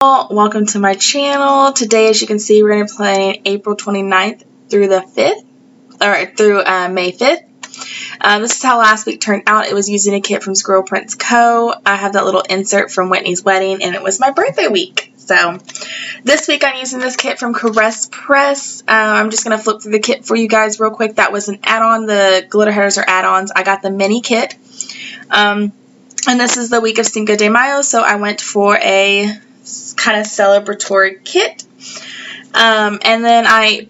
Welcome to my channel. Today, as you can see, we're going to be playing April 29th through the 5th, or through May 5th. This is how last week turned out. It was using a kit from Squirrel Prints Co. I have that little insert from Whitney's wedding, and it was my birthday week. So this week I'm using this kit from Caress Press. I'm just going to flip through the kit for you guys real quick. That was an add-on. The glitter headers are add-ons. I got the mini kit. And this is the week of Cinco de Mayo, so I went for a kind of celebratory kit. And then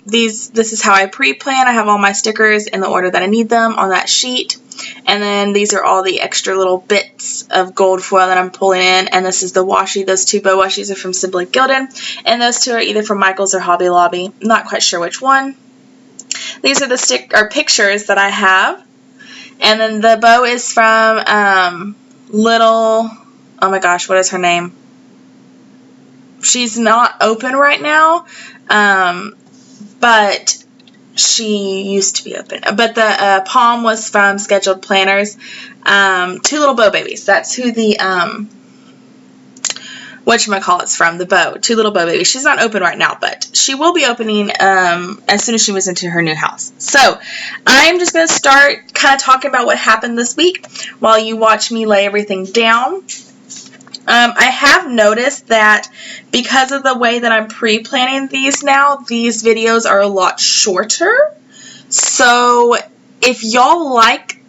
this is how I pre-plan. I have all my stickers in the order that I need them on that sheet. And then these are all the extra little bits of gold foil that I'm pulling in. And this is the washi. Those two bow washies are from Simply Gilded. And those two are either from Michaels or Hobby Lobby. I'm not quite sure which one. These are the pictures that I have. And then the bow is from oh my gosh, what is her name? She's not open right now, but she used to be open. But the palm was from Scheduled Planners. Two Little Bow Babies. That's who the whatchamacallit's from, the bow. Two Little Bow Babies. She's not open right now, but she will be opening as soon as she moves into her new house. So I'm just going to start kind of talking about what happened this week while you watch me lay everything down. I have noticed that because of the way that I'm pre-planning these now, these videos are a lot shorter. So if y'all like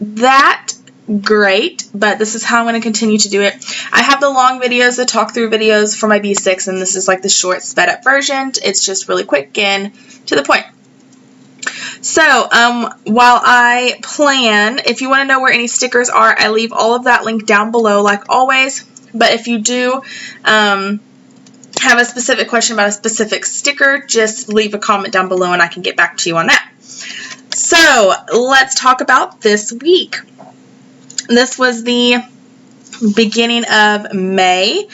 that, great, but this is how I'm going to continue to do it. I have the long videos, the talk through videos for my B6, and this is like the short sped up version. It's just really quick and to the point. So, while I plan, if you want to know where any stickers are, I leave all of that linked down below like always. But if you do have a specific question about a specific sticker, just leave a comment down below and I can get back to you on that. So, let's talk about this week. This was the beginning of May.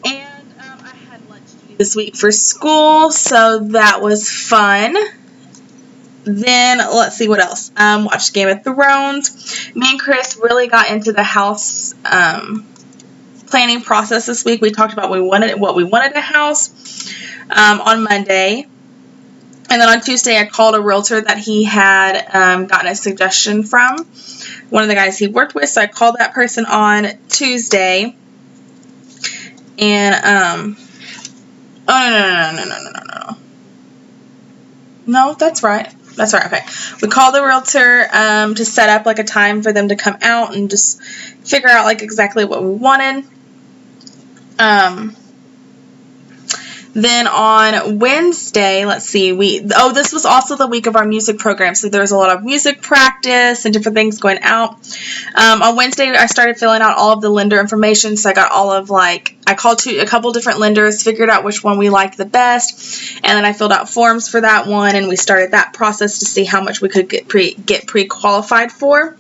And I had lunch this week for school, so that was fun. Then, let's see what else. Watched Game of Thrones. Me and Chris really got into the house planning process this week. We talked about what we wanted in a house on Monday. And then on Tuesday, I called a realtor that he had gotten a suggestion from. One of the guys he worked with. So I called that person on Tuesday. And, oh, no, that's right. That's right, okay. We called the realtor to set up like a time for them to come out and just figure out like exactly what we wanted. Then on Wednesday, let's see, this was also the week of our music program, so there was a lot of music practice and different things going out. On Wednesday, I started filling out all of the lender information, so I got all of I called a couple different lenders, figured out which one we liked the best, and then I filled out forms for that one, and we started that process to see how much we could get pre-qualified for.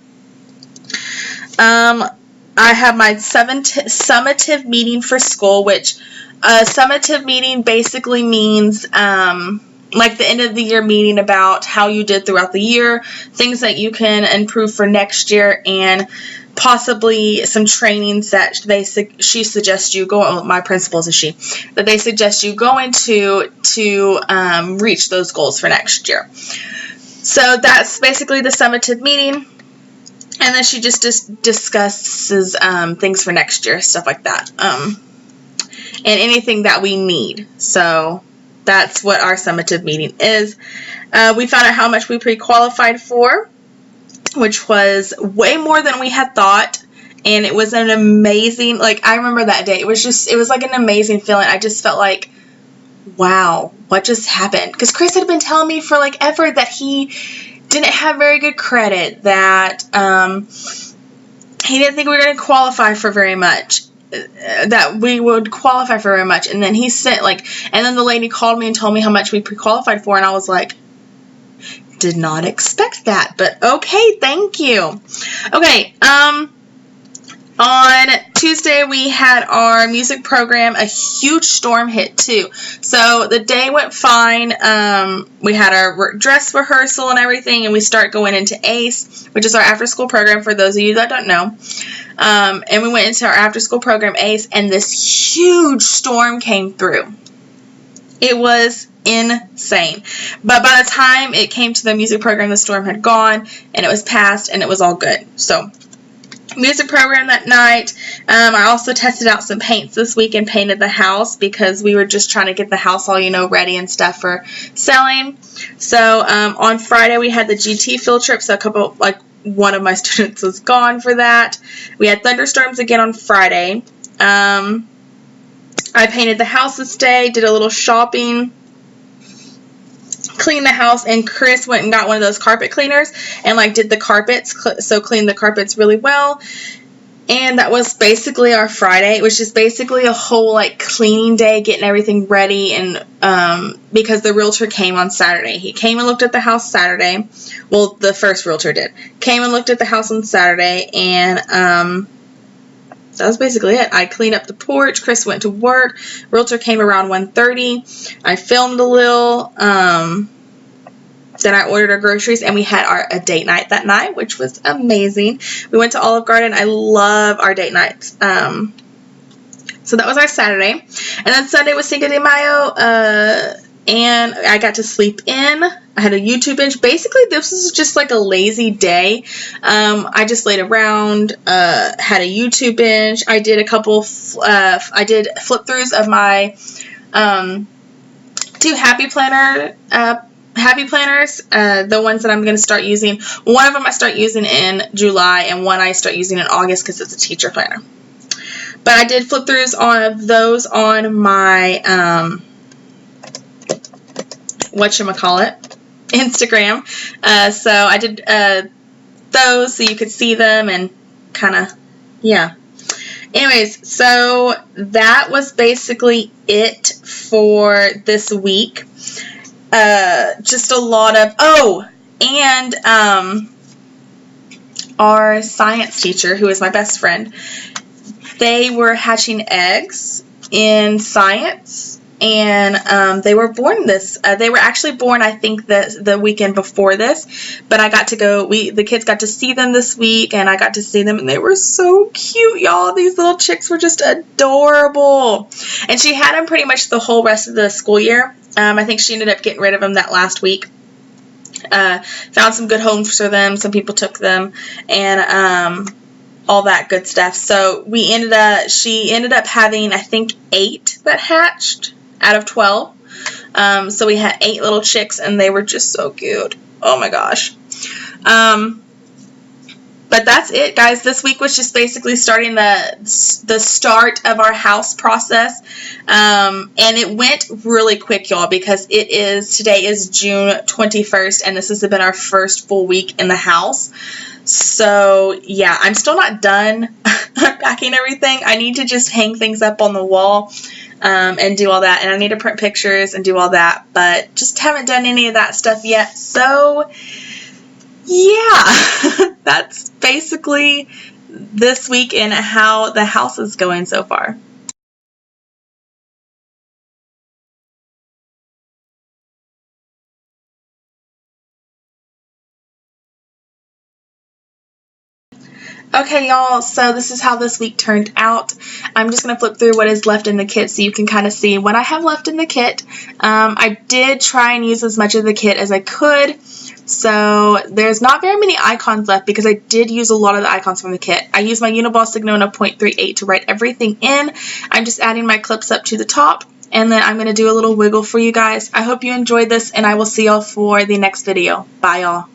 I have my summative meeting for school, which a summative meeting basically means like the end of the year meeting about how you did throughout the year, things that you can improve for next year, and possibly some trainings that she suggests you go on. My principal is that they suggest you go into to reach those goals for next year. So that's basically the summative meeting. And then she just discusses things for next year, stuff like that. And anything that we need. So that's what our summative meeting is. We found out how much we pre-qualified for, which was way more than we had thought. And it was an amazing, I remember that day. It was like an amazing feeling. I just felt like, wow, what just happened? Because Chris had been telling me for ever that he didn't have very good credit, that he didn't think we were going to qualify for very much. That we would qualify for very much, and then he sent and then the lady called me and told me how much we pre-qualified for, and I was like, did not expect that, but okay, thank you. Okay, on Tuesday we had our music program. A huge storm hit too, so the day went fine. We had our dress rehearsal and everything, and we start going into ACE, which is our after school program for those of you that don't know. and we went into our after-school program, ACE, and this huge storm came through. It was insane. But by the time it came to the music program, the storm had gone, and it was past, and it was all good. So, music program that night. I also tested out some paints this week and painted the house because we were just trying to get the house all, ready and stuff for selling. So, on Friday, we had the GT field trip, so one of my students was gone for that. We had thunderstorms again on Friday. I painted the house this day, did a little shopping, cleaned the house, and Chris went and got one of those carpet cleaners and did the carpets, so cleaned the carpets really well. And that was basically our Friday. It was just basically a whole cleaning day, getting everything ready, and because the realtor came on Saturday. He came and looked at the house Saturday. Well, the first realtor did. Came and looked at the house on Saturday, and that was basically it. I cleaned up the porch. Chris went to work. Realtor came around 1:30. I filmed a little. Then I ordered our groceries, and we had a date night that night, which was amazing. We went to Olive Garden. I love our date nights. So that was our Saturday. And then Sunday was Cinco de Mayo, and I got to sleep in. I had a YouTube binge. Basically, this was just a lazy day. I just laid around, had a YouTube binge. I did a couple, I did flip-throughs of my 2 Happy Planners, the ones that I'm going to start using. One of them I start using in July, and one I start using in August because it's a teacher planner. But I did flip-throughs of those on my, Instagram. So I did those so you could see them and kind of, yeah. Anyways, so that was basically it for this week. Just a lot of, and our science teacher, who is my best friend, they were hatching eggs in science. And they were born they were actually born, I think, the weekend before this, but I got to go, the kids got to see them this week, and I got to see them, and they were so cute, y'all. These little chicks were just adorable. And she had them pretty much the whole rest of the school year. I think she ended up getting rid of them that last week. Found some good homes for them. Some people took them, and all that good stuff. So she ended up having, I think, 8 that hatched out of 12. So we had 8 little chicks, and they were just so cute. Oh my gosh. But that's it, guys. This week was just basically starting the start of our house process. And it went really quick, y'all, because today is June 21st, and this has been our first full week in the house. So, yeah, I'm still not done unpacking everything. I need to just hang things up on the wall and do all that. And I need to print pictures and do all that. But just haven't done any of that stuff yet. So, yeah, that's basically this week and how the house is going so far. Okay, y'all, so this is how this week turned out. I'm just going to flip through what is left in the kit so you can kind of see what I have left in the kit. I did try and use as much of the kit as I could, so there's not very many icons left because I did use a lot of the icons from the kit. I used my Uniball Signona 0.38 to write everything in. I'm just adding my clips up to the top, and then I'm going to do a little wiggle for you guys. I hope you enjoyed this, and I will see y'all for the next video. Bye, y'all.